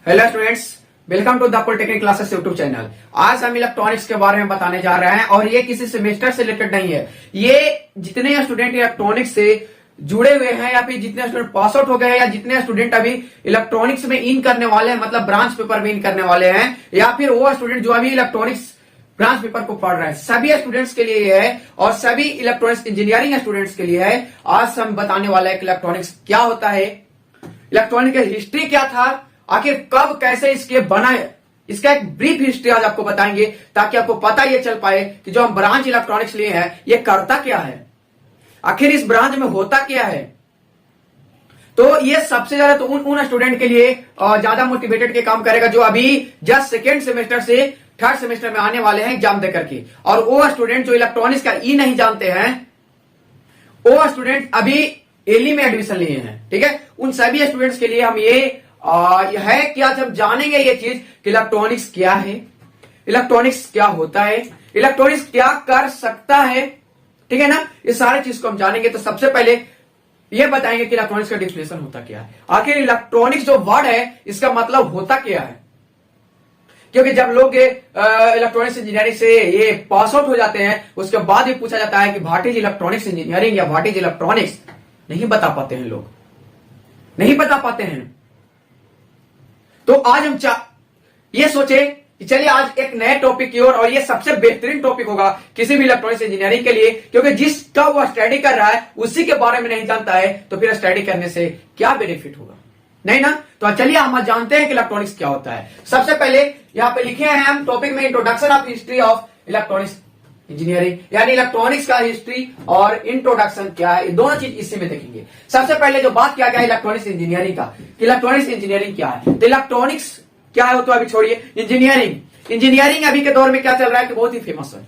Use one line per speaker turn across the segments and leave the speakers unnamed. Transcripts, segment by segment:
Hello students, welcome to the polytechnic classes YouTube channel. आज हम electronics के बारे में बताने जा रहे हैं और ये किसी सेमेस्टर से रिलेटेड नहीं है। ये जितने स्टूडेंट इलेक्ट्रॉनिक्स से जुड़े हुए हैं या फिर जितने स्टूडेंट पास आउट हो गए हैं या जितने स्टूडेंट अभी इलेक्ट्रॉनिक्स में इन करने वाले हैं, मतलब ब्रांच पेपर में इन करने वाले हैं, या फिर वो स्टूडेंट जो अभी इलेक्ट्रॉनिक्स ब्रांच पेपर को पढ़ रहे हैं, सभी स्टूडेंट्स के लिए ये है और सभी इलेक्ट्रॉनिक्स इंजीनियरिंग स्टूडेंट्स के लिए है। आज हम बताने वाले हैं कि इलेक्ट्रॉनिक्स क्या होता है, इलेक्ट्रॉनिक का हिस्ट्री क्या था, आखिर कब कैसे इसके बना, इसका एक ब्रीफ हिस्ट्री आज आपको बताएंगे ताकि आपको पता ये चल पाए कि जो हम ब्रांच इलेक्ट्रॉनिक्स लिए हैं ये करता क्या है, आखिर इस ब्रांच में होता क्या है। तो ये सबसे ज्यादा तो उन स्टूडेंट के लिए ज्यादा मोटिवेटेड के काम करेगा जो अभी जस्ट सेकेंड सेमेस्टर से थर्ड सेमेस्टर में आने वाले हैं एग्जाम देकर के। और वो स्टूडेंट जो इलेक्ट्रॉनिक्स का ई नहीं जानते हैं, वो स्टूडेंट अभी एली में एडमिशन लिए हैं, ठीक है, उन सभी स्टूडेंट्स के लिए हम ये है कि आज हम जानेंगे ये चीज कि इलेक्ट्रॉनिक्स क्या है, इलेक्ट्रॉनिक्स क्या होता है, इलेक्ट्रॉनिक्स क्या कर सकता है, ठीक है ना। इस सारे चीज को हम जानेंगे। तो सबसे पहले ये बताएंगे कि इलेक्ट्रॉनिक्स का डिफिनेशन होता क्या है, आखिर इलेक्ट्रॉनिक्स जो वर्ड है इसका मतलब होता क्या है। क्योंकि जब लोग इलेक्ट्रॉनिक्स इंजीनियरिंग से ये पास आउट हो जाते हैं उसके बाद भी पूछा जाता है कि व्हाट इज इलेक्ट्रॉनिक्स इंजीनियरिंग या व्हाट इज इलेक्ट्रॉनिक्स, नहीं बता पाते हैं लोग, नहीं बता पाते हैं। तो आज हम ये सोचे कि चलिए आज एक नए टॉपिक की और ये सबसे बेहतरीन टॉपिक होगा किसी भी इलेक्ट्रॉनिक्स इंजीनियरिंग के लिए, क्योंकि जिसका वो स्टडी कर रहा है उसी के बारे में नहीं जानता है तो फिर स्टडी करने से क्या बेनिफिट होगा, नहीं ना। तो चलिए हम जानते हैं कि इलेक्ट्रॉनिक्स क्या होता है। सबसे पहले यहां पे लिखे हैं हम टॉपिक में introduction of history of electronics engineering, यानी इलेक्ट्रॉनिक्स का हिस्ट्री और इंट्रोडक्शन क्या है, ये दोनों चीज इसी में देखेंगे। सबसे पहले जो बात किया गया इलेक्ट्रॉनिक्स इंजीनियरिंग का, इलेक्ट्रॉनिक्स इंजीनियरिंग क्या है, तो इलेक्ट्रॉनिक्स क्या है वो तो अभी छोड़िए, इंजीनियरिंग। इंजीनियरिंग अभी के दौर में क्या चल रहा है कि बहुत ही फेमस है।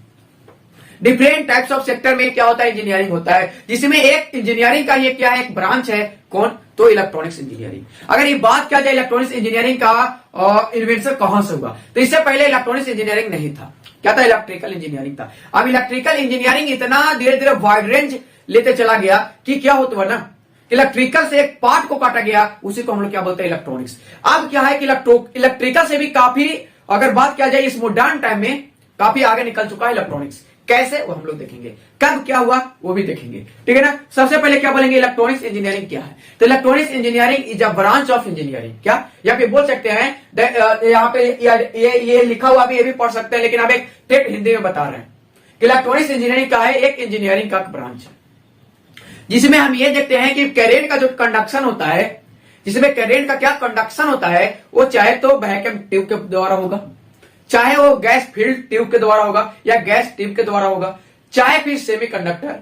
डिफरेंट टाइप्स ऑफ सेक्टर में क्या होता है, इंजीनियरिंग होता है, जिसमें एक इंजीनियरिंग का ये क्या है, एक ब्रांच है, कौन, तो इलेक्ट्रॉनिक्स इंजीनियरिंग। अगर ये बात किया जाए इलेक्ट्रॉनिक्स इंजीनियरिंग का इन्वेंशन कहां से हुआ, तो इससे पहले इलेक्ट्रॉनिक्स इंजीनियरिंग नहीं था, क्या था, इलेक्ट्रिकल इंजीनियरिंग था। अब इलेक्ट्रिकल इंजीनियरिंग इतना धीरे धीरे वाइड रेंज लेते चला गया कि क्या होता है ना, इलेक्ट्रिकल से एक पार्ट को काटा गया, उसी को हम लोग क्या बोलते हैं, इलेक्ट्रॉनिक्स। अब क्या है कि इलेक्ट्रिकल से भी काफी, अगर बात किया जाए इस मॉडर्न टाइम में काफी आगे निकल चुका है इलेक्ट्रॉनिक्स। कैसे वो हम लोग देखेंगे, कब क्या हुआ वो भी देखेंगे, ठीक है ना। सबसे पहले क्या बोलेंगे, इलेक्ट्रॉनिक्स इंजीनियरिंग क्या है, तो electronics engineering is a branch of engineering. क्या या फिर बोल सकते हैं यहाँ पे ये लिखा हुआ भी, ये भी पढ़ सकते हैं, लेकिन अब एक टेट हिंदी में बता रहे हैं कि इलेक्ट्रॉनिक्स इंजीनियरिंग का है एक इंजीनियरिंग का ब्रांच है, जिसमें हम ये देखते हैं कि करेंट का जो कंडक्शन होता है, जिसमें करेंट का क्या कंडक्शन होता है, वो चाहे तो वैक्यूम ट्यूब के द्वारा होगा, चाहे वो गैस फील्ड ट्यूब के द्वारा होगा या गैस ट्यूब के द्वारा होगा, चाहे फिर सेमीकंडक्टर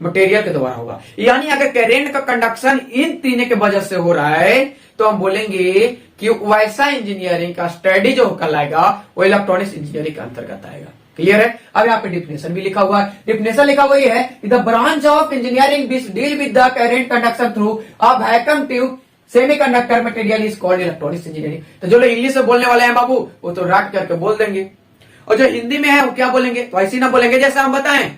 मटेरियल के द्वारा होगा। यानी अगर करेंट का कंडक्शन इन तीनों के वजह से हो रहा है तो हम बोलेंगे कि वैसा इंजीनियरिंग का स्टडी जो कहलाएगा वो इलेक्ट्रॉनिक्स इंजीनियरिंग के अंतर्गत आएगा। क्लियर है। अब यहाँ पे डिफिनेशन भी लिखा हुआ है, डिफिनेशन लिखा हुआ ये है, the branch of engineering which deal with the current conduction through a vacuum tube semiconductor material is called electronics engineering. तो जो लोग इंग्लिश में बोलने वाले हैं बाबू वो तो रट करके बोल देंगे, और जो हिंदी में है वो क्या बोलेंगे, तो ऐसी ना बोलेंगे जैसे हम बताएं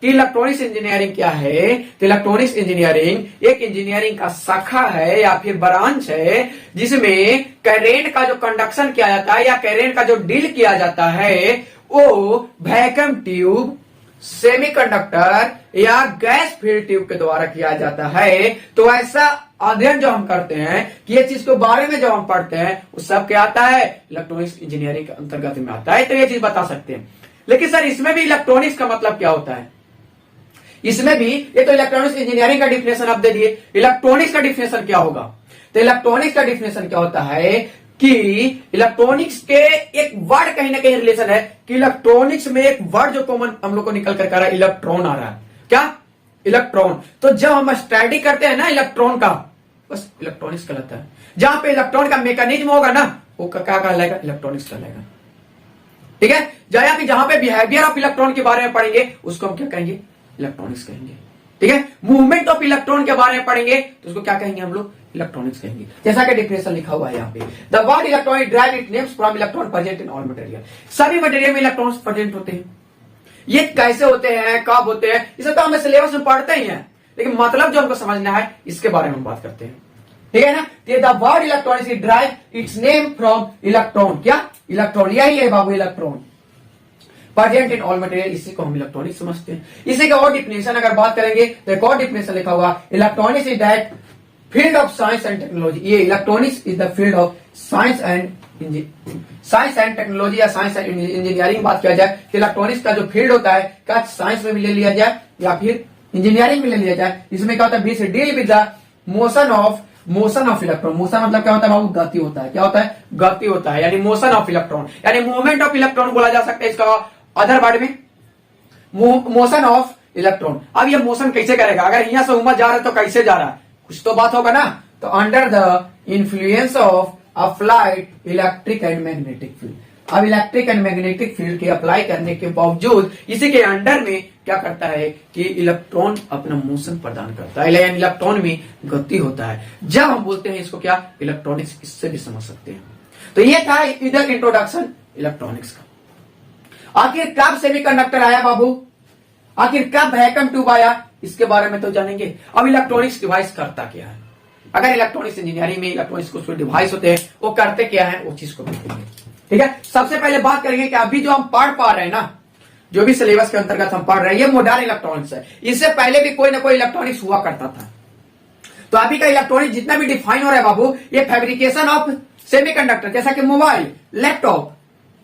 कि इलेक्ट्रॉनिक्स इंजीनियरिंग क्या है। तो इलेक्ट्रॉनिक्स इंजीनियरिंग एक इंजीनियरिंग का शाखा है या फिर ब्रांच है जिसमें करेंट का जो कंडक्शन किया जाता है या करेंट का जो डील किया जाता है वो वैक्यूम ट्यूब, सेमीकंडक्टर या गैस फील्ड ट्यूब के द्वारा किया जाता है। तो ऐसा अध्ययन जो हम करते हैं कि ये चीज के बारे में जो हम पढ़ते हैं वो सब क्या आता है, इलेक्ट्रॉनिक्स इंजीनियरिंग के अंतर्गत में आता है। तो ये चीज बता सकते हैं। लेकिन सर इसमें भी इलेक्ट्रॉनिक्स का मतलब क्या होता है, इसमें भी ये तो इलेक्ट्रॉनिक्स इंजीनियरिंग का डिफिनेशन आप दे दिए, इलेक्ट्रॉनिक्स का डिफिनेशन क्या होगा। तो इलेक्ट्रॉनिक्स का डिफिनेशन क्या होता है कि इलेक्ट्रॉनिक्स के एक वर्ड कहीं ना कहीं रिलेशन है कि इलेक्ट्रॉनिक्स में एक वर्ड जो कॉमन हम लोग को निकल कर आ रहा है, इलेक्ट्रॉन आ रहा है, क्या, इलेक्ट्रॉन। तो जब हम स्टडी करते हैं ना इलेक्ट्रॉन का, बस इलेक्ट्रॉनिक्स कहलाता है। जहां पे इलेक्ट्रॉन का मैकेनिज्म होगा ना वो क्या कहलाएगा, इलेक्ट्रॉनिक्स कहलाएगा, ठीक है। जहां पे बिहेवियर ऑफ इलेक्ट्रॉन के बारे में पढ़ेंगे उसको हम क्या कहेंगे, इलेक्ट्रॉनिक्स कहेंगे, ठीक है। मूवमेंट ऑफ इलेक्ट्रॉन के बारे में पढ़ेंगे तो उसको क्या कहेंगे हम लोग, इलेक्ट्रॉनिक्स कहेंगे। जैसा कि डिफिनेशन लिखा हुआ है यहाँ पे, the word electronic drive it names from electron present in all material. सभी मटेरियल में इलेक्ट्रॉन्स प्रेजेंट होते हैं। ये कैसे होते हैं, कब होते हैं, इसे तो हमें सिलेबस में पढ़ते ही हैं, लेकिन मतलब जो हमको समझना है इसके बारे में हम बात करते हैं। ठीक है ना। The word electronics is drive its name from electron. क्या? इलेक्ट्रॉन, यही है बाबू electron, present in all material, इसी को हम इलेक्ट्रॉनिक समझते हैं। इसी का और डिफिनेशन अगर बात करेंगे तो एक और डिफिनेशन लिखा हुआ, electronics is that field of science and technology. ये electronics is the field of science and technology या साइंस एंड इंजीनियरिंग बात किया जाए तो इलेक्ट्रॉनिक्स का जो फील्ड होता है क्या साइंस में भी ले लिया जाए या फिर इंजीनियरिंग में ले लिया जाए। इसमें क्या होता है, we deal with the motion of electron. Motion मतलब क्या होता है बाबू, गति होता है। क्या होता है? गति होता है, यानी मोशन ऑफ इलेक्ट्रॉन, यानी मूवमेंट ऑफ इलेक्ट्रॉन बोला जा सकता है इसका अदर वर्ड में, मोशन ऑफ इलेक्ट्रॉन। अब ये मोशन कैसे करेगा, अगर यहां से उमर जा रहा है तो कैसे जा रहा है, कुछ तो बात होगा ना। तो under the influence of applied electric and magnetic field. अब इलेक्ट्रिक एंड मैग्नेटिक फील्ड के अप्लाई करने के बावजूद इसी के अंडर में क्या करता है कि इलेक्ट्रॉन अपना मोशन प्रदान करता है, यानी इलेक्ट्रॉन में गति होता है। जब हम बोलते हैं इसको क्या, इलेक्ट्रॉनिक्स, इससे भी समझ सकते हैं। तो ये था इधर इंट्रोडक्शन इलेक्ट्रॉनिक्स का। आखिर कब सेमीकंडक्टर आया बाबू, आखिर कब वैक्यूम ट्यूब आया, इसके बारे में तो जानेंगे। अब इलेक्ट्रॉनिक्स डिवाइस करता क्या है, अगर इलेक्ट्रॉनिक्स इंजीनियरिंग में इलेक्ट्रॉनिक्स कुछ डिवाइस होते हैं वो करते क्या है, वो चीज को देखेंगे। ठीक है, सबसे पहले बात करेंगे कि अभी जो हम पढ़ पा रहे हैं ना, जो भी सिलेबस के अंतर्गत हम पढ़ रहे हैं, ये मॉडर्न इलेक्ट्रॉनिक्स है। इससे पहले भी कोई ना कोई इलेक्ट्रॉनिक्स हुआ करता था। तो अभी का इलेक्ट्रॉनिक्स जितना भी डिफाइन हो रहा है बाबू, ये फैब्रिकेशन ऑफ सेमीकंडक्टर, जैसा कि मोबाइल, लैपटॉप,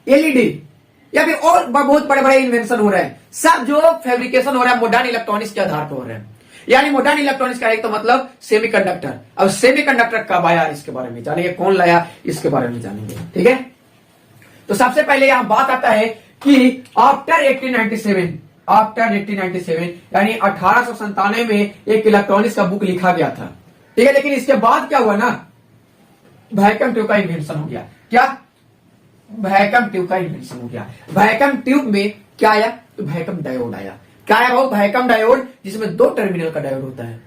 एलईडी या फिर और बहुत बड़े बड़े इन्वेंशन हो रहे हैं, सब जो फैब्रिकेशन हो रहा है मॉडर्न इलेक्ट्रॉनिक्स के आधार पर हो रहे हैं। यानी मॉडर्न इलेक्ट्रॉनिक्स का एक तो मतलब सेमीकंडक्टर। अब सेमीकंडक्टर कब आया इसके बारे में जानेंगे, कौन लाया इसके बारे में जानेंगे। ठीक है, तो सबसे पहले यहां बात आता है कि आफ्टर 1897 यानी 1897 में एक इलेक्ट्रॉनिक्स का बुक लिखा गया था। ठीक है, लेकिन इसके बाद क्या हुआ ना, वैक्यूम ट्यूब का इन्वेंशन हो गया। क्या? वैक्यूम ट्यूब का इन्वेंशन हो गया। वैक्यूम ट्यूब में क्या आया, तो वैक्यूम डायोड आया। क्या है वो? वैक्यूम डायोड, जिसमें 2 टर्मिनल का डायोड होता है।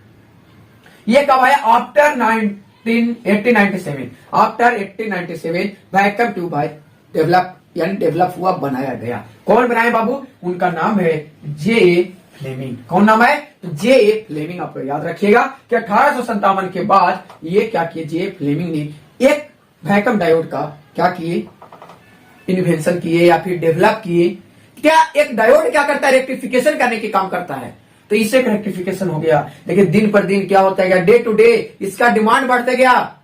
ये कब आया? आफ्टर 1897। आफ्टर 1897 वैक्यूम ट्यूब आए, डेवलप हुआ, बनाया गया। कौन बनाया बाबू? उनका नाम है जे फ्लेमिंग। कौन नाम है? तो जे फ्लेमिंग। आपको याद रखिएगा कि 1857 के बाद ये क्या किए, जे फ्लेमिंग ने एक वैक्यूम डायोड का क्या किए, इन्वेंशन किए या फिर डेवलप किए। क्या एक डायोड क्या करता है, रेक्टिफिकेशन करने के काम करता है। तो इससे रेक्टिफिकेशन हो गया, लेकिन दिन पर दिन क्या होता है, डे टू डे इसका डिमांड बढ़ते गया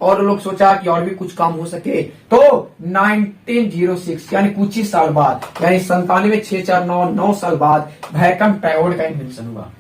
और लोग सोचा कि और भी कुछ काम हो सके। तो 1906 यानी कुछ ही साल बाद, यानी 97, 649 साल बाद वैक्यूम डायोड का इन्वेंशन हुआ।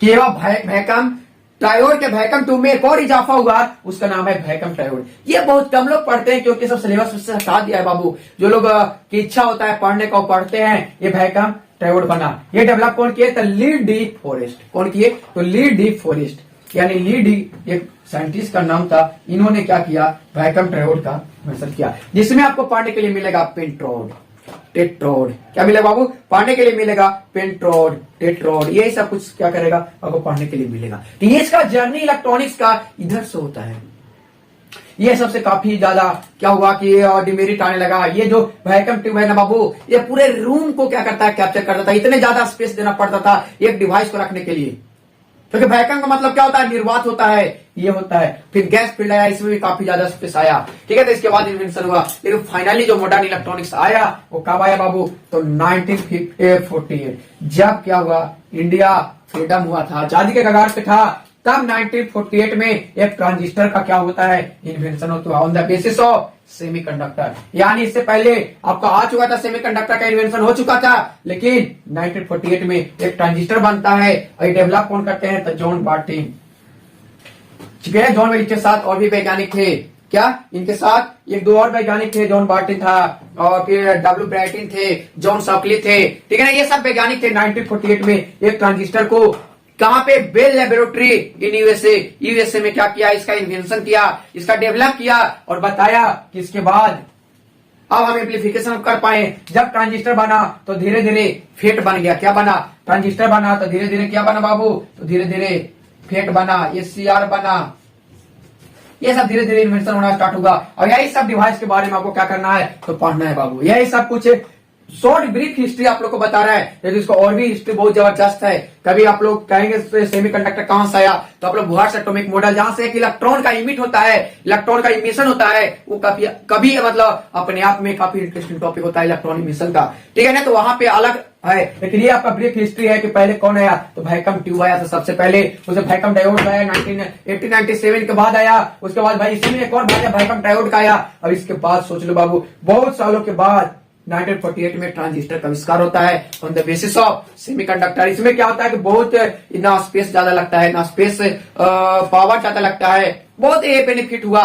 केवल वैक्यूम डायोड के वैक्यूम ट्यूब में एक और इजाफा हुआ, उसका नाम है वैक्यूम डायोड। ये बहुत कम लोग पढ़ते हैं क्योंकि सब सिलेबस से हटा दिया है बाबू। जो लोग की इच्छा होता है पढ़ने का पढ़ते हैं। ये वैक्यूम डायोड बना, ये डेवलप कौन किए, तो ली डी फॉरेस्ट। कौन किए? तो ली डी फॉरेस्ट, यानी ली डी एक साइंटिस्ट का नाम था। इन्होंने क्या किया, वैक्यूम डायोड का इन्वेंशन किया, जिसमें आपको पढ़ने के लिए मिलेगा पेंट्रोड, टेट्रोड। क्या मिलेगा बाबू? पढ़ने के लिए मिलेगा पेंट्रोड, टेट्रोड, ये सब कुछ क्या करेगा, आपको पढ़ने के लिए मिलेगा। तो ये इसका जर्नी इलेक्ट्रॉनिक्स का इधर से होता है। ये सबसे काफी ज्यादा क्या हुआ कि डिमेरिट आने लगा। ये जो वैक्यूम ट्यूब है ना बाबू, ये पूरे रूम को क्या करता है, कैप्चर करता था। इतने ज्यादा स्पेस देना पड़ता था एक डिवाइस को रखने के लिए, क्योंकि वैक्यूम का मतलब क्या होता है, निर्वात होता है, ये होता है। फिर गैस फील्ड आया, इसमें भी काफी ज्यादा स्पेस आया। ठीक है, तो इसके बाद इन्वेंशन हुआ। लेकिन फाइनली जो मॉडर्न इलेक्ट्रॉनिक्स आया वो कब आया बाबू, तो 1948 जब क्या हुआ, इंडिया फ्रीडम हुआ था, आजादी के कगार पे था, तब 1948 में एक ट्रांजिस्टर का क्या होता है, इन्वेंशन होता है on the basis of semiconductor. यानी इससे पहले आपका आ चुका था, सेमीकंडक्टर का इन्वेंशन हो चुका था, लेकिन 1948 में एक ट्रांजिस्टर बनता है। और डेवलप कौन करते हैं, तो जॉन बार्टिन। ठीक है, जॉन बार्टिन के साथ और भी वैज्ञानिक थे। क्या इनके साथ एक 2 और वैज्ञानिक थे, जॉन बार्टिन था और फिर डब्ल्यू ब्राइटिन थे, जॉन शॉकली थे। ठीक है ना, ये सब वैज्ञानिक थे। 1948 में एक ट्रांजिस्टर को कहां पे, बेल लेबोरेटरी इन यूएसए में क्या किया, इसका इन्वेंशन किया, इसका डेवलप किया और बताया कि इसके बाद अब हम एम्प्लीफिकेशन कर पाए। जब ट्रांजिस्टर बना तो धीरे धीरे फेट बन गया। क्या बना, ट्रांजिस्टर बना तो धीरे धीरे क्या बना बाबू, तो धीरे धीरे फेट बना, ये सीआर बना। ये सब धीरे धीरे इन्वेंशन होना स्टार्ट होगा। और यही सब डिवाइस के बारे में आपको क्या करना है, तो पढ़ना है बाबू। यही सब कुछ शॉर्ट ब्रीफ हिस्ट्री आप लोग को बता रहा है, लेकिन इसको और भी हिस्ट्री बहुत जबरदस्त है। कभी आप लोग कहेंगे सेमीकंडक्टर कहां से आया, तो आप लोग बोहर्स एटॉमिक मॉडल, जहां से एक इलेक्ट्रॉन का इमिट होता है, इलेक्ट्रॉन का इमिशन होता है, वो कभी मतलब अपने आप में काफी इंटरेस्टिंग टॉपिक होता है इलेक्ट्रॉन इमिशन का, ठीक है ना। तो वहां पे अलग है, लेकिन ये आपका ब्रीफ हिस्ट्री है कि पहले कौन आया, तो वैक्यूम ट्यूब आया था सबसे पहले, उसे वैक्यूम डायोड आया 1897 के बाद आया। उसके बाद भाई इसी में एक और वैक्यूम डायोड का आया। अब इसके बाद सोच लो बाबू, बहुत सालों के बाद 1948 में ट्रांजिस्टर का आविष्कार होता है on the basis of semiconductor. इसमें क्या होता है कि बहुत ना स्पेस ज्यादा लगता है, ना स्पेस पावर ज्यादा लगता है, बहुत ये बेनिफिट हुआ,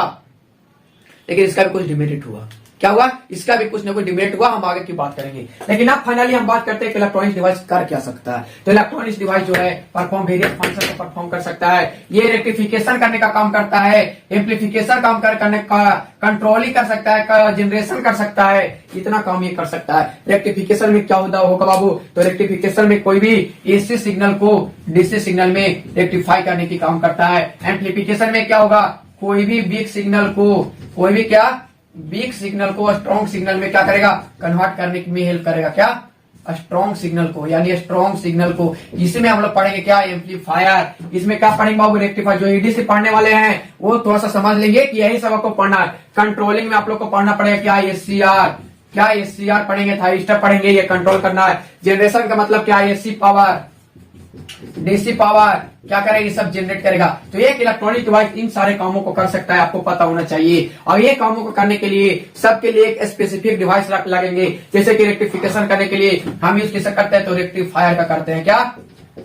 लेकिन इसका भी कुछ डिमेरिट हुआ। क्या हुआ, इसका भी कुछ ना कुछ डिमेरिट हुआ, हम आगे की बात करेंगे। लेकिन अब फाइनली हम बात करते हैं कि इलेक्ट्रॉनिक्स डिवाइस कर क्या सकता है। तो इलेक्ट्रॉनिक्स डिवाइस जो है परफॉर्म वेरियस फंक्शन को परफॉर्म कर सकता है। ये रेक्टिफिकेशन करने का काम करता है, एम्पलीफिकेशन काम करने का, कंट्रोलिंग कर सकता है, जनरेशन कर सकता है, इतना काम ये कर सकता है। रेक्टिफिकेशन में क्या होगा बाबू, तो रेक्टिफिकेशन में कोई भी एसी सिग्नल को डीसी सिग्नल में रेक्टिफाई करने की काम करता है। एम्पलीफिकेशन में क्या होगा, कोई भी वीक सिग्नल को स्ट्रॉन्ग सिग्नल में क्या करेगा, कन्वर्ट करने में हेल्प करेगा। क्या, स्ट्रॉन्ग सिग्नल को, यानी स्ट्रॉन्ग सिग्नल को। इसमें हम लोग पढ़ेंगे क्या, एम्पलीफायर। इसमें क्या पढ़ेंगे बाबू, रेक्टिफायर। जो ईडी से पढ़ने वाले हैं वो थोड़ा सा समझ लेंगे कि यही सब आपको पढ़ना है। कंट्रोलिंग में आप लोग को पढ़ना पड़ेगा क्या, एससीआर पढ़ेंगे, थाइरिस्टर पढ़ेंगे, ये कंट्रोल करना है। जनरेशन का मतलब क्या, एसी पावर, डीसी पावर क्या करेगा, ये सब जनरेट करेगा। तो एक इलेक्ट्रॉनिक डिवाइस इन सारे कामों को कर सकता है, आपको पता होना चाहिए। और ये कामों को करने के लिए सबके लिए एक स्पेसिफिक डिवाइस लगेंगे। जैसे कि रेक्टिफिकेशन करने के लिए हम यूज कैसे करते हैं, तो रेक्टिफायर का करते हैं। क्या,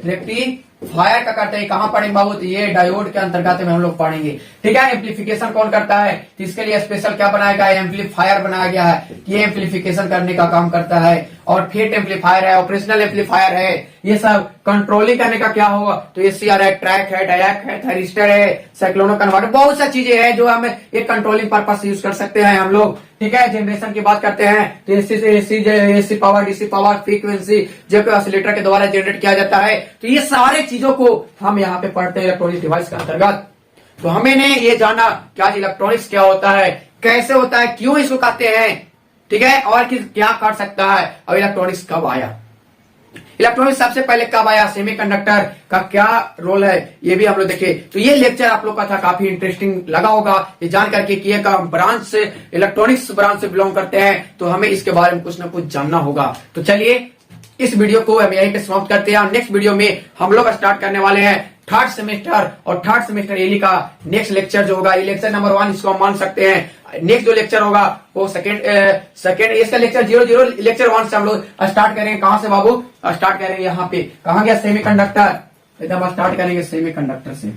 रेक्टिफायर का करते हैं। कहां पढ़ेंगे बाबू, तो ये डायोड के अंतर्गत में हम लोग पढ़ेंगे, ठीक है। एम्पलीफिकेशन कौन करता है, तो इसके लिए स्पेशल क्या बनाया गया है, एम्पलीफायर बनाया गया है। ये एम्पलीफिकेशन करने का काम करता है। और फेट एम्पलीफायर है, ऑपरेशनल एम्पलीफायर है, ये सब कंट्रोलिंग करने का क्या होगा, तो एसीआर है, ट्रैक है, डायक है, थाइरिस्टर है, साइक्लोनो कन्वर्टर, बहुत सा चीजें हैं जो हम एक कंट्रोलिंग पर्पस यूज कर सकते हैं हम लोग, ठीक है। जनरेशन की बात करते हैं तो AC power, DC power, frequency जब ऑसिलेटर के द्वारा जनरेट किया जाता है। तो ये सारे चीजों को हम यहाँ पे पढ़ते हैं इलेक्ट्रॉनिक डिवाइस के अंतर्गत। तो हमें ये जाना क्या इलेक्ट्रॉनिक्स क्या होता है, कैसे होता है, क्यों इसको कहते हैं, ठीक है, और क्या कर सकता है, और इलेक्ट्रॉनिक्स कब आया। इलेक्ट्रॉनिक्स सबसे पहले कब आया, सेमीकंडक्टर का क्या रोल है, ये भी हम लोग देखे। तो ये लेक्चर आप लोग का था, काफी इंटरेस्टिंग लगा होगा ये जान करके कि एक ब्रांच से, इलेक्ट्रॉनिक्स ब्रांच से बिलोंग करते हैं, तो हमें इसके बारे में कुछ ना कुछ जानना होगा। तो चलिए इस वीडियो को हम यहीं पे समाप्त करते हैं। नेक्स्ट वीडियो में हम लोग स्टार्ट करने वाले हैं थर्ड सेमेस्टर, और थर्ड सेमेस्टर एली का नेक्स्ट लेक्चर जो होगा, ये लेक्चर नंबर 1 इसको हम मान सकते हैं। नेक्स्ट जो लेक्चर होगा वो सेकेंड इसका लेक्चर 00 लेक्चर 1 से हम लोग स्टार्ट करेंगे। कहां से बाबू, स्टार्ट करेंगे यहाँ पे, कहां गया, सेमीकंडक्टर, एकदम स्टार्ट करेंगे सेमीकंडक्टर से।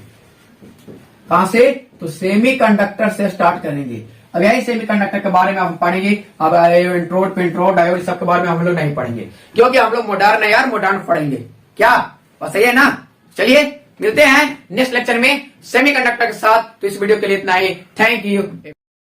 कहां से, तो सेमीकंडक्टर से स्टार्ट करेंगे। अब यही सेमीकंडक्टर के बारे में हम पढ़ेंगे। अब इंट्रोड, पेंट्रोड, डायोड सब के बारे में हम लोग नहीं पढ़ेंगे, क्योंकि हम लोग मॉडर्न है यार, मॉडर्न पढ़ेंगे। क्या बस सही है ना। चलिए मिलते हैं नेक्स्ट लेक्चर में सेमीकंडक्टर के साथ। तो इस वीडियो के लिए इतना ही, थैंक यू।